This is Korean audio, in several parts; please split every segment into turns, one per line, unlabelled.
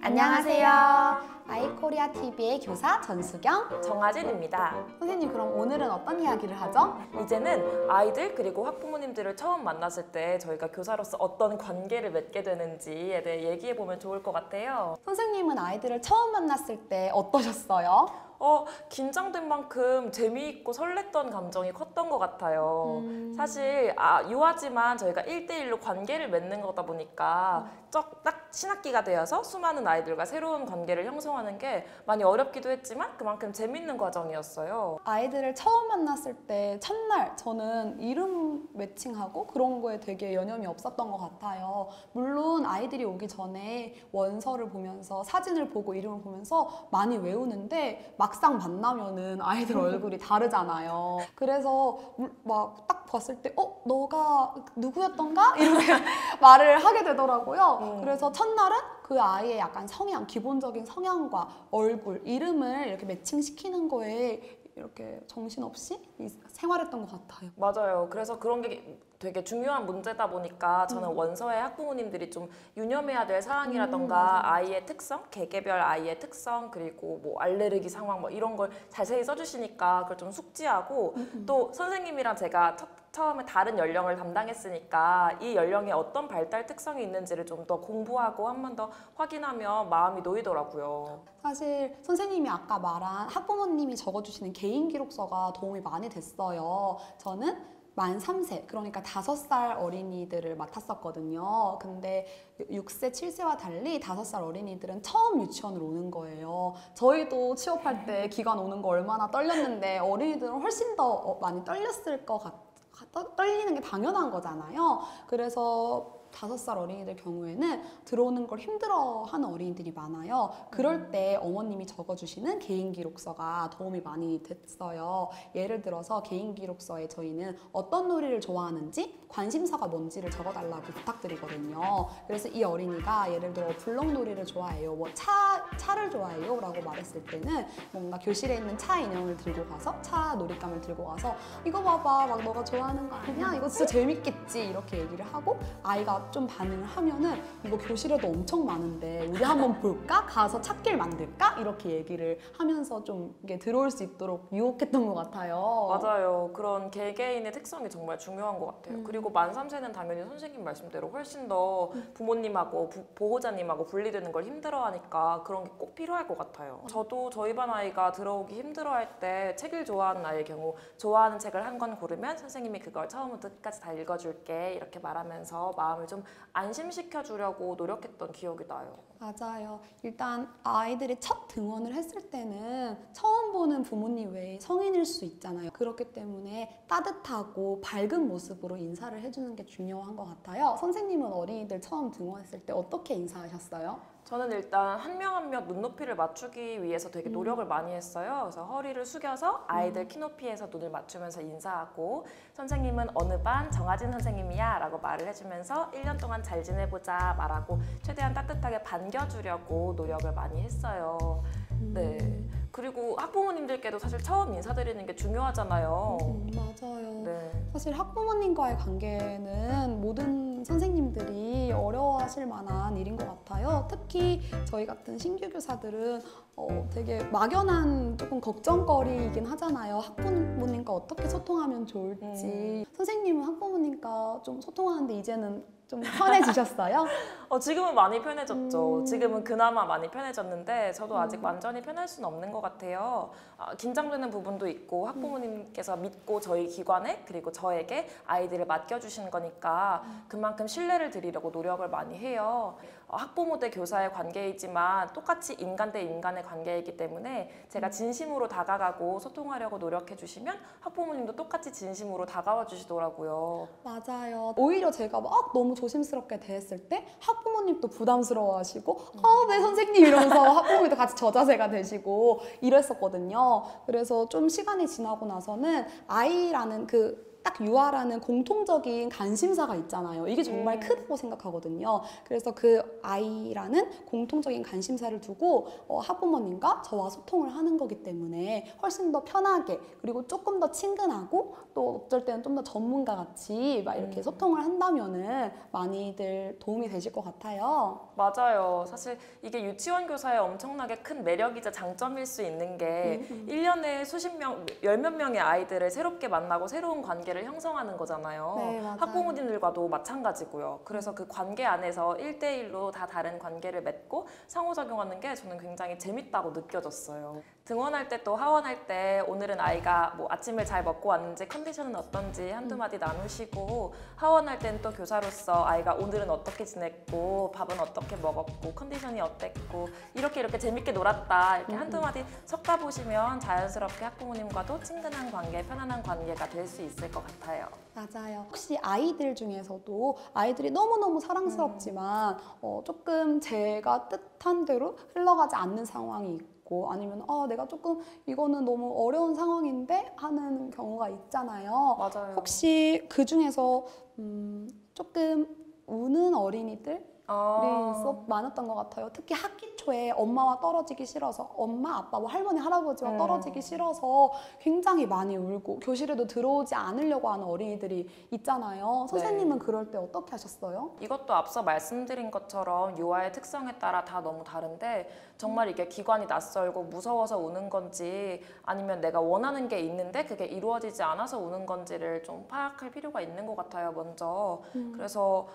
안녕하세요. 아이코리아 TV의 교사 전수경,
정아진입니다.
선생님, 그럼 오늘은 어떤 이야기를 하죠?
이제는 아이들 그리고 학부모님들을 처음 만났을 때 저희가 교사로서 어떤 관계를 맺게 되는지에 대해 얘기해보면 좋을 것 같아요.
선생님은 아이들을 처음 만났을 때 어떠셨어요?
긴장된 만큼 재미있고 설렜던 감정이 컸던 것 같아요. 사실 유아지만 저희가 1대1로 관계를 맺는 거다 보니까 딱 신학기가 되어서 수많은 아이들과 새로운 관계를 형성하는 게 많이 어렵기도 했지만 그만큼 재밌는 과정이었어요.
아이들을 처음 만났을 때 첫날 저는 이름 매칭하고 그런 거에 되게 여념이 없었던 것 같아요. 물론 아이들이 오기 전에 원서를 보면서 사진을 보고 이름을 보면서 많이 외우는데 막상 만나면은 아이들 얼굴이 다르잖아요. 그래서 막 딱 봤을 때 너가 누구였던가? 이렇게 말을 하게 되더라고요. 그래서 첫날은 그 아이의 약간 성향, 기본적인 성향과 얼굴, 이름을 이렇게 매칭시키는 거에 이렇게 정신없이 생활했던 것 같아요.
맞아요. 그래서 그런 게 되게 중요한 문제다 보니까 저는 원서에 학부모님들이 좀 유념해야 될 사항이라던가 아이의 특성, 개개별 아이의 특성, 그리고 뭐 알레르기 상황 뭐 이런 걸 자세히 써주시니까 그걸 좀 숙지하고 또 선생님이랑 제가 처음에 다른 연령을 담당했으니까 이 연령에 어떤 발달 특성이 있는지를 좀 더 공부하고 한 번 더 확인하면 마음이 놓이더라고요.
사실 선생님이 아까 말한 학부모님이 적어주시는 개인 기록서가 도움이 많이 됐어요. 저는 만 3세, 그러니까 5살 어린이들을 맡았었거든요. 근데 6세, 7세와 달리 5살 어린이들은 처음 유치원을 오는 거예요. 저희도 취업할 때 기관 오는 거 얼마나 떨렸는데 어린이들은 훨씬 더 많이 떨렸을 것 같아요. 떨리는 게 당연한 거잖아요. 그래서 5살 어린이들 경우에는 들어오는 걸 힘들어하는 어린이들이 많아요. 그럴 때 어머님이 적어주시는 개인 기록서가 도움이 많이 됐어요. 예를 들어서 개인 기록서에 저희는 어떤 놀이를 좋아하는지, 관심사가 뭔지를 적어달라고 부탁드리거든요. 그래서 이 어린이가 예를 들어 블럭놀이를 좋아해요, 뭐 차를 좋아해요 라고 말했을 때는 뭔가 교실에 있는 차 인형을 들고 가서, 차 놀잇감을 들고 가서 이거 봐봐, 막 너가 좋아하는 거 아니냐? 이거 진짜 재밌겠지? 이렇게 얘기를 하고 아이가 좀 반응을 하면은 이거 교실에도 엄청 많은데 우리 한번 볼까? 가서 찾길 만들까? 이렇게 얘기를 하면서 좀 이게 들어올 수 있도록 유혹했던 것 같아요.
맞아요. 그런 개개인의 특성이 정말 중요한 것 같아요. 그리고 만 3세는 당연히 선생님 말씀대로 훨씬 더 부모님하고 보호자님하고 분리되는 걸 힘들어하니까 그런 게 꼭 필요할 것 같아요. 저도 저희 반 아이가 들어오기 힘들어할 때 책을 좋아하는 아이의 경우 좋아하는 책을 한 권 고르면 선생님이 그걸 처음부터 끝까지 다 읽어줄게 이렇게 말하면서 마음을 좀 안심시켜 주려고 노력했던 기억이 나요.
맞아요. 일단 아이들이 첫 등원을 했을 때는 처음 보는 부모님 외에 성인일 수 있잖아요. 그렇기 때문에 따뜻하고 밝은 모습으로 인사를 해주는 게 중요한 것 같아요. 선생님은 어린이들 처음 등원했을 때 어떻게 인사하셨어요?
저는 일단 한 명 한 명 눈높이를 맞추기 위해서 되게 노력을 많이 했어요. 그래서 허리를 숙여서 아이들 키높이에서 눈을 맞추면서 인사하고 선생님은 어느 반 정아진 선생님이야 라고 말을 해주면서 1년 동안 잘 지내보자 말하고 최대한 따뜻하게 반겨주려고 노력을 많이 했어요. 네. 그리고 학부모님들께도 사실 처음 인사드리는 게 중요하잖아요.
맞아요.
네.
사실 학부모님과의 관계는 모든 선생님들이 어려워하실 만한 일인 것 같아요. 특히 저희 같은 신규 교사들은 되게 막연한 조금 걱정거리이긴 하잖아요. 학부모님과 어떻게 소통하면 좋을지. 선생님은 학부모님과 좀 소통하는데 이제는 좀 편해지셨어요?
지금은 많이 편해졌죠. 지금은 그나마 많이 편해졌는데 저도 아직 완전히 편할 수는 없는 것 같아요. 긴장되는 부분도 있고 학부모님께서 믿고 저희 기관에 그리고 저에게 아이들을 맡겨주시는 거니까 그만큼 신뢰를 드리려고 노력을 많이 해요. 학부모 대 교사의 관계이지만 똑같이 인간 대 인간의 관계이기 때문에 제가 진심으로 다가가고 소통하려고 노력해 주시면 학부모님도 똑같이 진심으로 다가와 주시더라고요.
맞아요. 오히려 제가 막 너무 조심스럽게 대했을 때 학부모님도 부담스러워하시고 네 선생님 이러면서 학부모님도 같이 저자세가 되시고 이랬었거든요. 그래서 좀 시간이 지나고 나서는 아이라는 그 딱 유아라는 공통적인 관심사가 있잖아요. 이게 정말 크다고 생각하거든요. 그래서 그 아이라는 공통적인 관심사를 두고 학부모님과 저와 소통을 하는 거기 때문에 훨씬 더 편하게 그리고 조금 더 친근하고 또 어쩔 때는 좀 더 전문가 같이 막 이렇게 소통을 한다면은 많이들 도움이 되실 것 같아요.
맞아요. 사실 이게 유치원 교사의 엄청나게 큰 매력이자 장점일 수 있는 게 1년에 수십 명, 열 몇 명의 아이들을 새롭게 만나고 새로운 관계를 형성하는 거잖아요.
네, 맞아요.
학부모님들과도 마찬가지고요. 그래서 그 관계 안에서 1대1로 다 다른 관계를 맺고 상호작용하는 게 저는 굉장히 재밌다고 느껴졌어요. 등원할 때 또 하원할 때 오늘은 아이가 뭐 아침을 잘 먹고 왔는지 컨디션은 어떤지 한두 마디 나누시고 하원할 땐 또 교사로서 아이가 오늘은 어떻게 지냈고 밥은 어떻게 먹었고 컨디션이 어땠고 이렇게 재밌게 놀았다 이렇게 한두 마디 섞어 보시면 자연스럽게 학부모님과도 친근한 관계, 편안한 관계가 될 수 있을 것 같아요.
맞아요. 혹시 아이들 중에서도 아이들이 너무너무 사랑스럽지만 조금 제가 뜻한 대로 흘러가지 않는 상황이 있고 아니면 내가 조금 이거는 너무 어려운 상황인데 하는 경우가 있잖아요.
맞아요.
혹시 그 중에서 조금 우는 어린이들 많았던 것 같아요. 특히 학기 초에 엄마와 떨어지기 싫어서 엄마, 아빠, 뭐 할머니, 할아버지와 떨어지기 싫어서 굉장히 많이 울고 교실에도 들어오지 않으려고 하는 어린이들이 있잖아요. 선생님은 그럴 때 어떻게 하셨어요?
이것도 앞서 말씀드린 것처럼 유아의 특성에 따라 다 너무 다른데 정말 이게 기관이 낯설고 무서워서 우는 건지 아니면 내가 원하는 게 있는데 그게 이루어지지 않아서 우는 건지를 좀 파악할 필요가 있는 것 같아요, 먼저. 그래서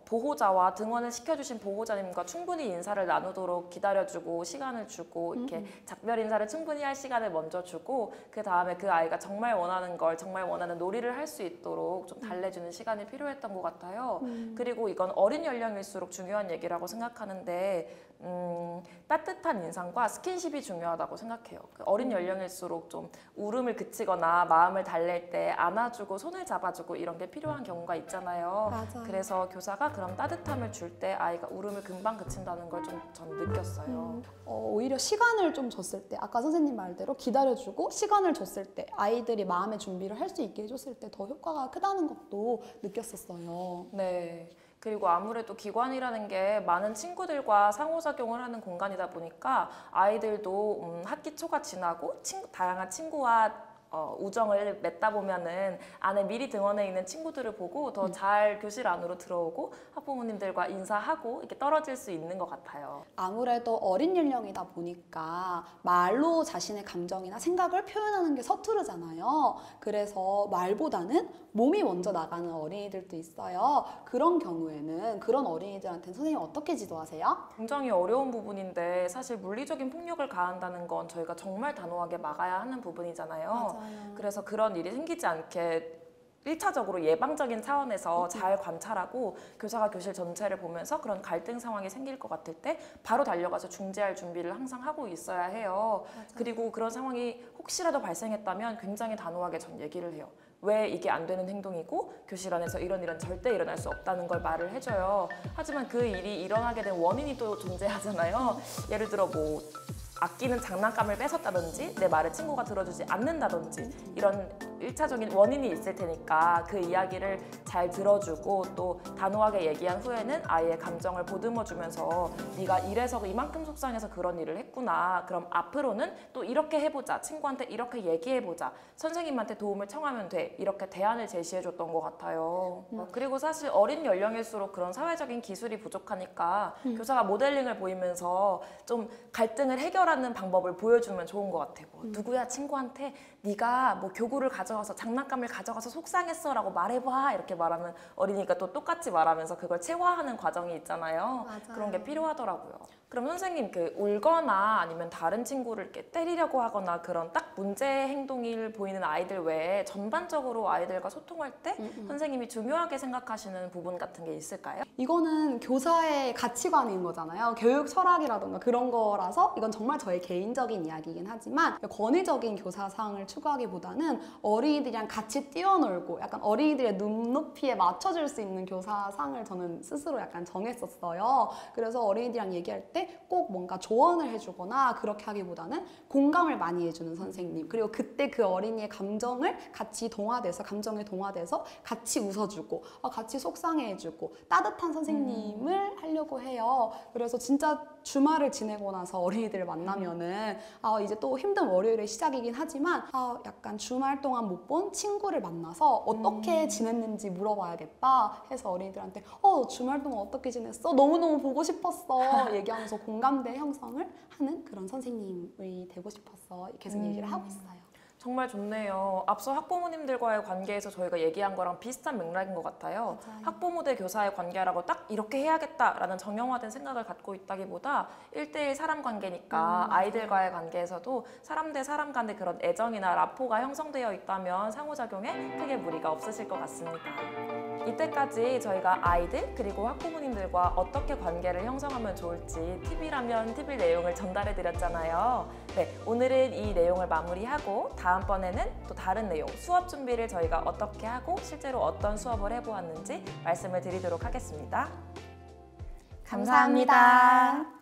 보호자와 등원을 시켜주신 보호자님과 충분히 인사를 나누도록 기다려주고 시간을 주고 이렇게 작별 인사를 충분히 할 시간을 먼저 주고 그 다음에 그 아이가 정말 원하는 걸 정말 원하는 놀이를 할 수 있도록 좀 달래주는 시간이 필요했던 것 같아요. 그리고 이건 어린 연령일수록 중요한 얘기라고 생각하는데 따뜻한 인상과 스킨십이 중요하다고 생각해요. 그 어린 연령일수록 좀 울음을 그치거나 마음을 달랠 때 안아주고 손을 잡아주고 이런 게 필요한 경우가 있잖아요.
맞아요.
그래서 교사가 그런 따뜻함을 줄 때 아이가 울음을 금방 그친다는 걸 좀 저는 느꼈어요.
오히려 시간을 좀 줬을 때 아까 선생님 말대로 기다려주고 시간을 줬을 때 아이들이 마음의 준비를 할 수 있게 해줬을 때 더 효과가 크다는 것도 느꼈었어요.
네. 그리고 아무래도 기관이라는 게 많은 친구들과 상호작용을 하는 공간이다 보니까 아이들도 학기 초가 지나고 다양한 친구와 우정을 맺다 보면은 안에 미리 등원해 있는 친구들을 보고 더 잘 교실 안으로 들어오고 학부모님들과 인사하고 이렇게 떨어질 수 있는 것 같아요.
아무래도 어린 연령이다 보니까 말로 자신의 감정이나 생각을 표현하는 게 서투르잖아요. 그래서 말보다는 몸이 먼저 나가는 어린이들도 있어요. 그런 경우에는 그런 어린이들한테는 선생님 어떻게 지도하세요?
굉장히 어려운 부분인데 사실 물리적인 폭력을 가한다는 건 저희가 정말 단호하게 막아야 하는 부분이잖아요.
맞아요.
그래서 그런 일이 생기지 않게 1차적으로 예방적인 차원에서 잘 관찰하고 교사가 교실 전체를 보면서 그런 갈등 상황이 생길 것 같을 때 바로 달려가서 중재할 준비를 항상 하고 있어야 해요.
맞아요.
그리고 그런 상황이 혹시라도 발생했다면 굉장히 단호하게 전 얘기를 해요. 왜 이게 안 되는 행동이고 교실 안에서 이런 일은 절대 일어날 수 없다는 걸 말을 해줘요. 하지만 그 일이 일어나게 된 원인이 또 존재하잖아요. 예를 들어 뭐 아끼는 장난감을 뺏었다든지 내 말을 친구가 들어주지 않는다든지 이런 1차적인 원인이 있을 테니까 그 이야기를 잘 들어주고 또 단호하게 얘기한 후에는 아이의 감정을 보듬어주면서 네가 이래서 이만큼 속상해서 그런 일을 했구나. 그럼 앞으로는 또 이렇게 해보자. 친구한테 이렇게 얘기해보자. 선생님한테 도움을 청하면 돼. 이렇게 대안을 제시해줬던 것 같아요. 그리고 사실 어린 연령일수록 그런 사회적인 기술이 부족하니까 교사가 모델링을 보이면서 좀 갈등을 해결하는 방법을 보여주면 좋은 것 같아요. 뭐 누구야 친구한테 네가 뭐 교구를 가져가서 장난감을 가져가서 속상했어 라고 말해봐 이렇게 말하면 어린이가 또 똑같이 말하면서 그걸 체화하는 과정이 있잖아요.
맞아요.
그런 게 필요하더라고요. 그럼 선생님 그 울거나 아니면 다른 친구를 이렇게 때리려고 하거나 그런 딱 문제 행동을 보이는 아이들 외에 전반적으로 아이들과 소통할 때 선생님이 중요하게 생각하시는 부분 같은 게 있을까요?
이거는 교사의 가치관인 거잖아요. 교육 철학이라던가 그런 거라서 이건 정말 저의 개인적인 이야기이긴 하지만 권위적인 교사상을 추구하기보다는 어린이들이랑 같이 뛰어놀고 약간 어린이들의 눈높이에 맞춰줄 수 있는 교사상을 저는 스스로 약간 정했었어요. 그래서 어린이들이랑 얘기할 때 때 꼭 뭔가 조언을 해주거나 그렇게 하기보다는 공감을 많이 해주는 선생님, 그리고 그때 그 어린이의 감정을 같이 감정에 동화돼서 같이 웃어주고 같이 속상해해주고 따뜻한 선생님을 하려고 해요. 그래서 진짜 주말을 지내고 나서 어린이들을 만나면은 이제 또 힘든 월요일의 시작이긴 하지만 약간 주말 동안 못 본 친구를 만나서 어떻게 지냈는지 물어봐야겠다 해서 어린이들한테 주말 동안 어떻게 지냈어? 너무너무 보고 싶었어 얘기하면서 공감대 형성을 하는 그런 선생님이 되고 싶어서 계속 얘기를 하고 있어요.
정말 좋네요. 앞서 학부모님들과의 관계에서 저희가 얘기한 거랑 비슷한 맥락인 것 같아요.
맞아요.
학부모 대 교사의 관계라고 딱 이렇게 해야겠다라는 정형화된 생각을 갖고 있다기보다 1대1 사람 관계니까 아이들과의 관계에서도 사람 대 사람 간의 그런 애정이나 라포가 형성되어 있다면 상호작용에 크게 무리가 없으실 것 같습니다. 이때까지 저희가 아이들 그리고 학부모님들과 어떻게 관계를 형성하면 좋을지 팁이라면 팁일 내용을 전달해 드렸잖아요. 네, 오늘은 이 내용을 마무리하고 다음번에는 또 다른 내용, 수업 준비를 저희가 어떻게 하고 실제로 어떤 수업을 해보았는지 말씀을 드리도록 하겠습니다. 감사합니다.